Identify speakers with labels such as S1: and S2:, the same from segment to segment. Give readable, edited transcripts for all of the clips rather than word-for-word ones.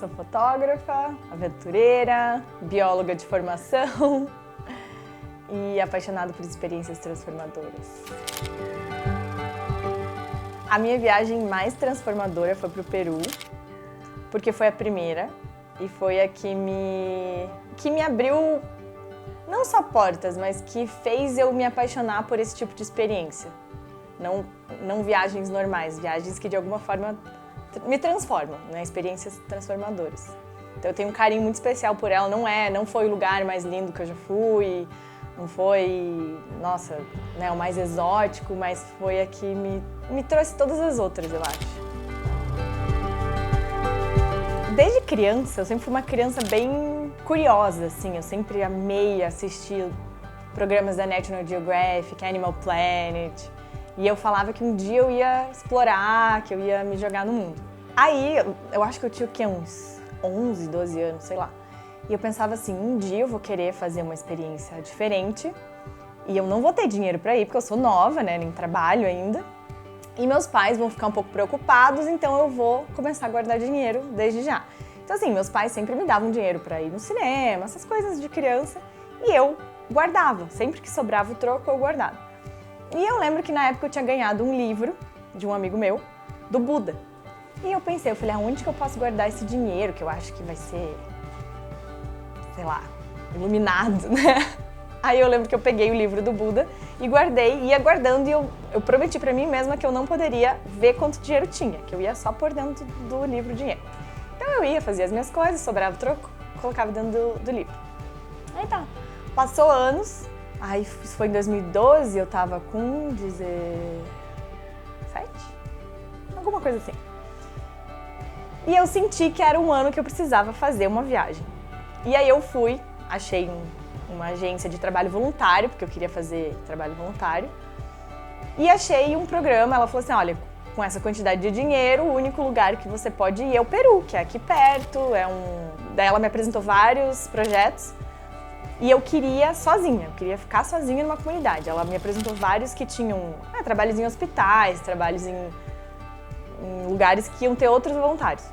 S1: sou fotógrafa, aventureira, bióloga de formação e apaixonada por experiências transformadoras. A minha viagem mais transformadora foi para o Peru, porque foi a primeira e foi a que me abriu não só portas, mas que fez eu me apaixonar por esse tipo de experiência. Não viagens normais, viagens que de alguma forma me transformam, né? Experiências transformadoras. Então eu tenho um carinho muito especial por ela, não foi o lugar mais lindo que eu já fui, não foi, nossa, né, o mais exótico, mas foi a que me trouxe todas as outras, eu acho. Desde criança, eu sempre fui uma criança bem curiosa, assim, eu sempre amei assistir programas da National Geographic, Animal Planet, e eu falava que um dia eu ia explorar, que eu ia me jogar no mundo. Aí, eu acho que eu tinha o quê? Uns 11, 12 anos, sei lá. E eu pensava assim, um dia eu vou querer fazer uma experiência diferente e eu não vou ter dinheiro pra ir, porque eu sou nova, né, nem trabalho ainda. E meus pais vão ficar um pouco preocupados, então eu vou começar a guardar dinheiro desde já. Então assim, meus pais sempre me davam dinheiro pra ir no cinema, essas coisas de criança, e eu guardava. Sempre que sobrava o troco, eu guardava. E eu lembro que na época eu tinha ganhado um livro de um amigo meu, do Buda. E eu pensei, aonde que eu posso guardar esse dinheiro, que eu acho que vai ser, sei lá, iluminado, né? Aí eu lembro que eu peguei o livro do Buda e guardei, ia guardando e eu prometi pra mim mesma que eu não poderia ver quanto dinheiro tinha, que eu ia só pôr dentro do livro o dinheiro. Então eu ia, fazia as minhas coisas, sobrava o troco, colocava dentro do livro. Aí tá, passou anos, aí isso foi em 2012, eu tava com 17, alguma coisa assim. E eu senti que era um ano que eu precisava fazer uma viagem. E aí eu fui, achei uma agência de trabalho voluntário, porque eu queria fazer trabalho voluntário, e achei um programa, ela falou assim, olha, com essa quantidade de dinheiro, o único lugar que você pode ir é o Peru, que é aqui perto, Daí ela me apresentou vários projetos, e eu queria sozinha, eu queria ficar sozinha numa comunidade. Ela me apresentou vários que tinham trabalhos em hospitais, trabalhos em lugares que iam ter outros voluntários.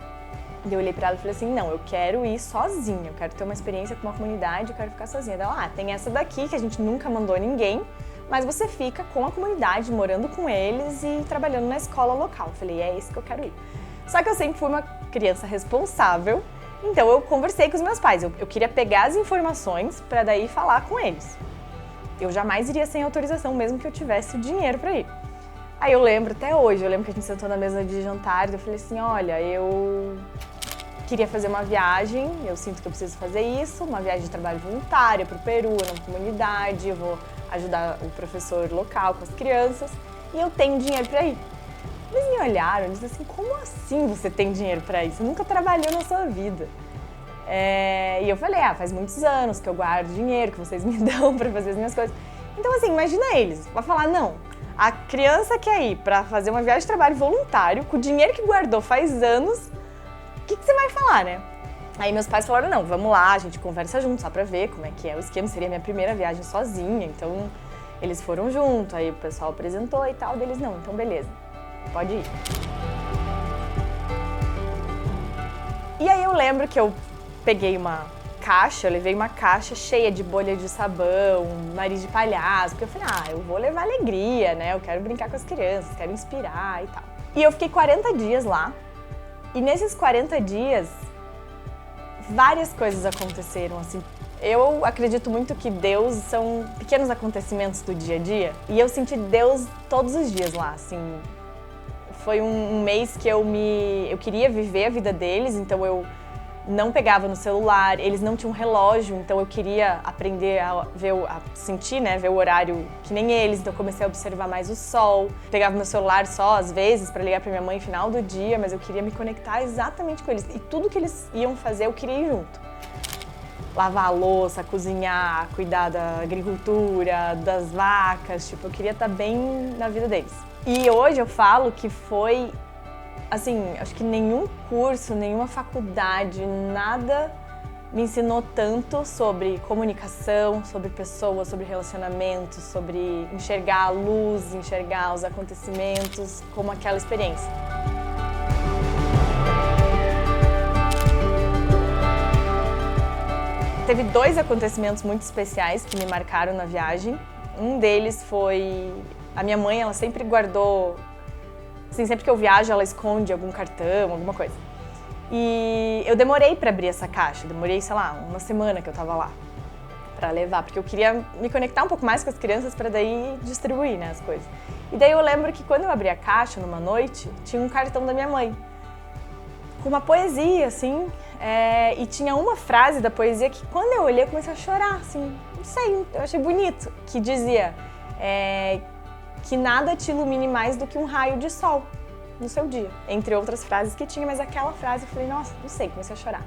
S1: E eu olhei pra ela e falei assim, não, eu quero ir sozinha, eu quero ter uma experiência com uma comunidade, eu quero ficar sozinha. Ela, tem essa daqui que a gente nunca mandou ninguém, mas você fica com a comunidade, morando com eles e trabalhando na escola local. Eu falei, é esse que eu quero ir. Só que eu sempre fui uma criança responsável, então eu conversei com os meus pais. Eu queria pegar as informações pra daí falar com eles. Eu jamais iria sem autorização, mesmo que eu tivesse dinheiro pra ir. Aí eu lembro até hoje, eu lembro que a gente sentou na mesa de jantar e eu falei assim, olha, eu queria fazer uma viagem, eu sinto que eu preciso fazer isso, uma viagem de trabalho voluntário para o Peru, numa comunidade, eu vou ajudar o professor local com as crianças e eu tenho dinheiro para ir. Eles me olharam e disseram assim, como assim você tem dinheiro para ir? Você nunca trabalhou na sua vida. E eu falei, faz muitos anos que eu guardo dinheiro, que vocês me dão para fazer as minhas coisas. Então assim, imagina eles, vai falar, não, a criança quer ir para fazer uma viagem de trabalho voluntário, com o dinheiro que guardou faz anos, o que você vai falar, né? Aí meus pais falaram, não, vamos lá, a gente conversa junto, só pra ver como é que é o esquema, seria minha primeira viagem sozinha, então eles foram junto, aí o pessoal apresentou e tal, deles não, então beleza, pode ir. E aí eu lembro que eu peguei uma caixa, eu levei uma caixa cheia de bolha de sabão, nariz de palhaço, porque eu falei, eu vou levar alegria, né, eu quero brincar com as crianças, quero inspirar e tal. E eu fiquei 40 dias lá, e nesses 40 dias, várias coisas aconteceram, assim. Eu acredito muito que Deus são pequenos acontecimentos do dia a dia, e eu senti Deus todos os dias lá, assim. Foi um mês que eu queria viver a vida deles, então eu não pegava no celular, eles não tinham relógio, então eu queria aprender a sentir, né, ver o horário que nem eles, então eu comecei a observar mais o sol. Pegava meu celular só, às vezes, para ligar para minha mãe no final do dia, mas eu queria me conectar exatamente com eles. E tudo que eles iam fazer, eu queria ir junto. Lavar a louça, cozinhar, cuidar da agricultura, das vacas, tipo, eu queria estar bem na vida deles. E hoje eu falo que foi, assim, acho que nenhum curso, nenhuma faculdade, nada me ensinou tanto sobre comunicação, sobre pessoas, sobre relacionamentos, sobre enxergar a luz, enxergar os acontecimentos, como aquela experiência. Teve 2 acontecimentos muito especiais que me marcaram na viagem. Um deles foi... A minha mãe, ela sempre guardou... Assim, sempre que eu viajo, ela esconde algum cartão, alguma coisa. E eu demorei pra abrir essa caixa. Demorei, sei lá, uma semana que eu tava lá pra levar. Porque eu queria me conectar um pouco mais com as crianças pra daí distribuir, né, as coisas. E daí eu lembro que quando eu abri a caixa, numa noite, tinha um cartão da minha mãe. Com uma poesia, assim... e tinha uma frase da poesia que quando eu olhei eu comecei a chorar, assim, não sei, eu achei bonito, que dizia que nada te ilumine mais do que um raio de sol no seu dia, entre outras frases que tinha, mas aquela frase eu falei, nossa, não sei, comecei a chorar.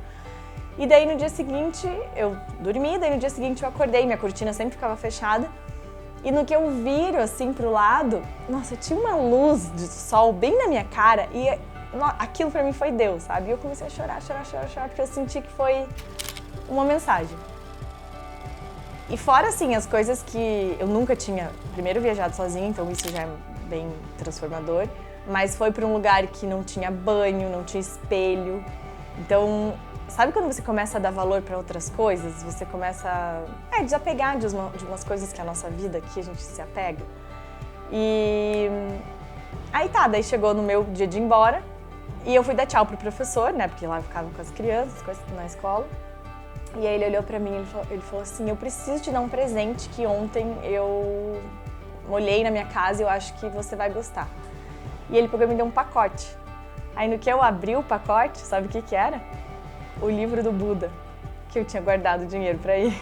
S1: E daí no dia seguinte eu dormi, daí no dia seguinte eu acordei, minha cortina sempre ficava fechada, e no que eu viro assim pro lado, nossa, tinha uma luz de sol bem na minha cara e aquilo pra mim foi Deus, sabe? E eu comecei a chorar, porque eu senti que foi uma mensagem. E fora, assim, as coisas que eu nunca tinha, primeiro, viajado sozinha, então isso já é bem transformador, mas foi pra um lugar que não tinha banho, não tinha espelho. Então, sabe quando você começa a dar valor pra outras coisas? Você começa a desapegar de umas coisas que é a nossa vida, que a gente se apega. E aí tá, daí chegou no meu dia de ir embora, e eu fui dar tchau pro professor, né, porque lá eu ficava com as crianças, na escola. E aí ele olhou pra mim e ele falou assim, eu preciso te dar um presente que ontem eu olhei na minha casa e eu acho que você vai gostar. E ele pegou e me deu um pacote. Aí no que eu abri o pacote, sabe o que que era? O livro do Buda, que eu tinha guardado dinheiro pra ir.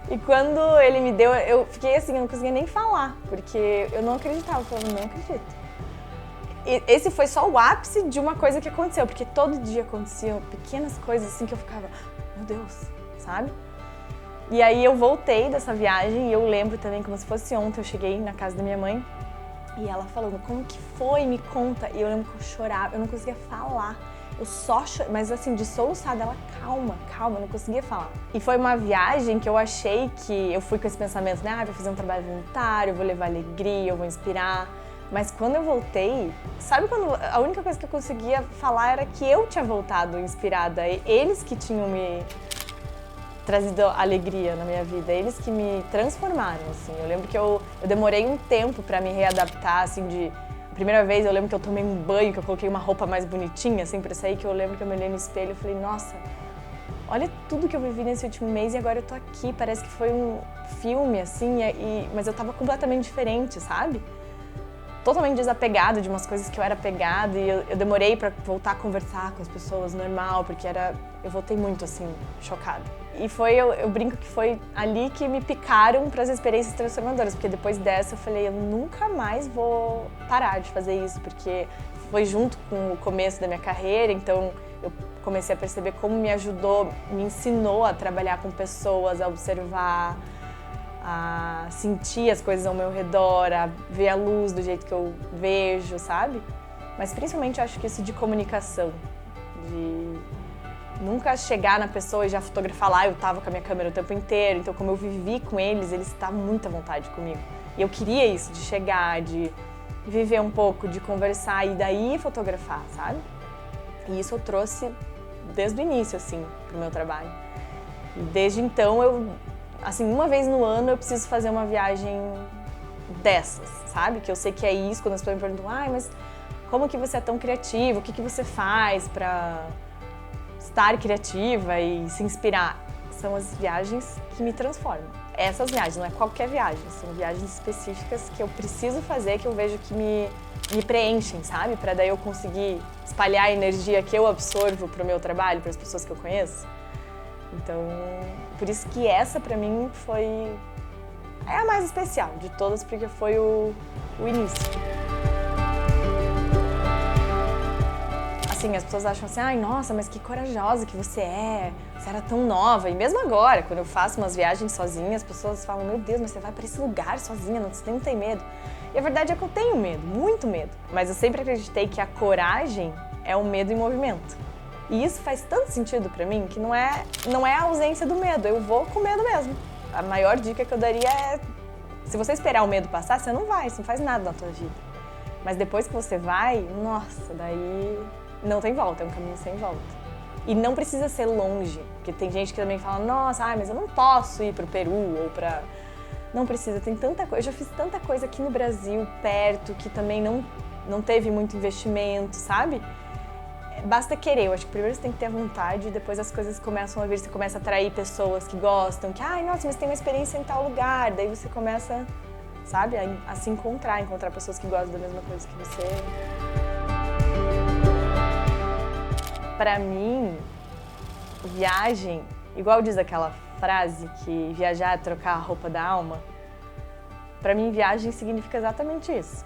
S1: E quando ele me deu, eu fiquei assim, eu não conseguia nem falar, porque eu não acreditava, eu falava, não acredito. E esse foi só o ápice de uma coisa que aconteceu, porque todo dia aconteciam pequenas coisas assim que eu ficava, meu Deus, sabe? E aí eu voltei dessa viagem e eu lembro também, como se fosse ontem, eu cheguei na casa da minha mãe e ela falando, como que foi? Me conta. E eu lembro que eu chorava, eu não conseguia falar. Eu só chorava, mas assim, de soluçada, ela, calma, eu não conseguia falar. E foi uma viagem que eu achei que eu fui com esse pensamento, né? Vou fazer um trabalho voluntário, vou levar alegria, eu vou inspirar. Mas quando eu voltei, sabe quando a única coisa que eu conseguia falar era que eu tinha voltado inspirada, eles que tinham me trazido alegria na minha vida, eles que me transformaram, assim. Eu lembro que eu demorei um tempo pra me readaptar, assim, a primeira vez eu lembro que eu tomei um banho, que eu coloquei uma roupa mais bonitinha, assim, pra sair, que eu lembro que eu me olhei no espelho e falei, nossa, olha tudo que eu vivi nesse último mês e agora eu tô aqui, parece que foi um filme, assim, mas eu tava completamente diferente, sabe? Totalmente desapegada de umas coisas que eu era apegada e eu demorei pra voltar a conversar com as pessoas normal, porque eu voltei muito, assim, chocada. E eu brinco que foi ali que me picaram pras experiências transformadoras, porque depois dessa eu falei, eu nunca mais vou parar de fazer isso, porque foi junto com o começo da minha carreira, então eu comecei a perceber como me ajudou, me ensinou a trabalhar com pessoas, a observar, a sentir as coisas ao meu redor, a ver a luz do jeito que eu vejo, sabe? Mas principalmente eu acho que isso de comunicação, de nunca chegar na pessoa e já fotografar lá, eu tava com a minha câmera o tempo inteiro, então como eu vivi com eles estavam muito à vontade comigo. E eu queria isso, de chegar, de viver um pouco, de conversar e daí fotografar, sabe? E isso eu trouxe desde o início, assim, pro meu trabalho. E desde então assim, uma vez no ano eu preciso fazer uma viagem dessas, sabe? Que eu sei que é isso, quando as pessoas me perguntam, mas como que você é tão criativa? O que que você faz pra estar criativa e se inspirar? São as viagens que me transformam. Essas viagens, não é qualquer viagem, são viagens específicas que eu preciso fazer, que eu vejo que me preenchem, sabe? Pra daí eu conseguir espalhar a energia que eu absorvo pro meu trabalho, para as pessoas que eu conheço. Então, por isso que essa pra mim é a mais especial de todas, porque foi o início. Assim, as pessoas acham assim, ai, nossa, mas que corajosa que você era tão nova. E mesmo agora, quando eu faço umas viagens sozinha, as pessoas falam, meu Deus, mas você vai pra esse lugar sozinha, você não tem medo. E a verdade é que eu tenho medo, muito medo. Mas eu sempre acreditei que a coragem é o medo em movimento. E isso faz tanto sentido pra mim que não é a ausência do medo, eu vou com medo mesmo. A maior dica que eu daria é, se você esperar o medo passar, você não faz nada na tua vida. Mas depois que você vai, nossa, daí não tem volta, é um caminho sem volta. E não precisa ser longe, porque tem gente que também fala, nossa, mas eu não posso ir pro Peru ou pra... Não precisa, tem tanta coisa. Eu já fiz tanta coisa aqui no Brasil, perto, que também não teve muito investimento, sabe? Basta querer, eu acho que primeiro você tem que ter a vontade e depois as coisas começam a vir, você começa a atrair pessoas que gostam, que, ai, nossa, mas tem uma experiência em tal lugar, daí você começa, sabe, a se encontrar pessoas que gostam da mesma coisa que você. Pra mim, viagem, igual diz aquela frase que viajar é trocar a roupa da alma, pra mim viagem significa exatamente isso.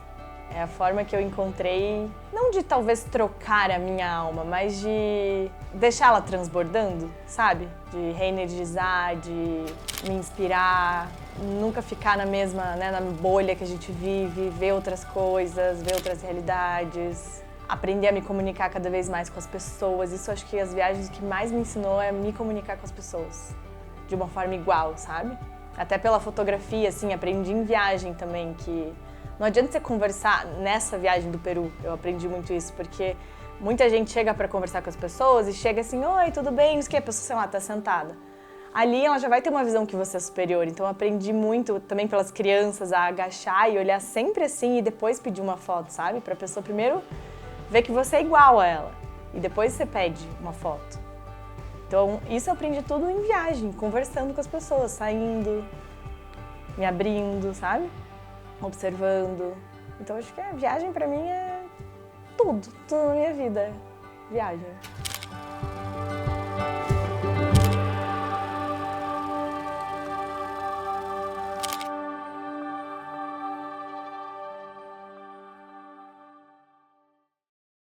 S1: É a forma que eu encontrei, não de talvez trocar a minha alma, mas de deixá-la transbordando, sabe? De reenergizar, de me inspirar, nunca ficar na mesma, né, na bolha que a gente vive, ver outras coisas, ver outras realidades, aprender a me comunicar cada vez mais com as pessoas. Isso acho que as viagens que mais me ensinou é me comunicar com as pessoas, de uma forma igual, sabe? Até pela fotografia, assim, aprendi em viagem também que não adianta você conversar nessa viagem do Peru, eu aprendi muito isso, porque muita gente chega para conversar com as pessoas e chega assim, oi, tudo bem? Isso que a pessoa, sei lá, tá sentada. Ali ela já vai ter uma visão que você é superior, então eu aprendi muito também pelas crianças a agachar e olhar sempre assim e depois pedir uma foto, sabe? Pra pessoa primeiro ver que você é igual a ela e depois você pede uma foto. Então isso eu aprendi tudo em viagem, conversando com as pessoas, saindo, me abrindo, sabe? Observando. Então acho que a viagem pra mim é tudo na minha vida. Viagem.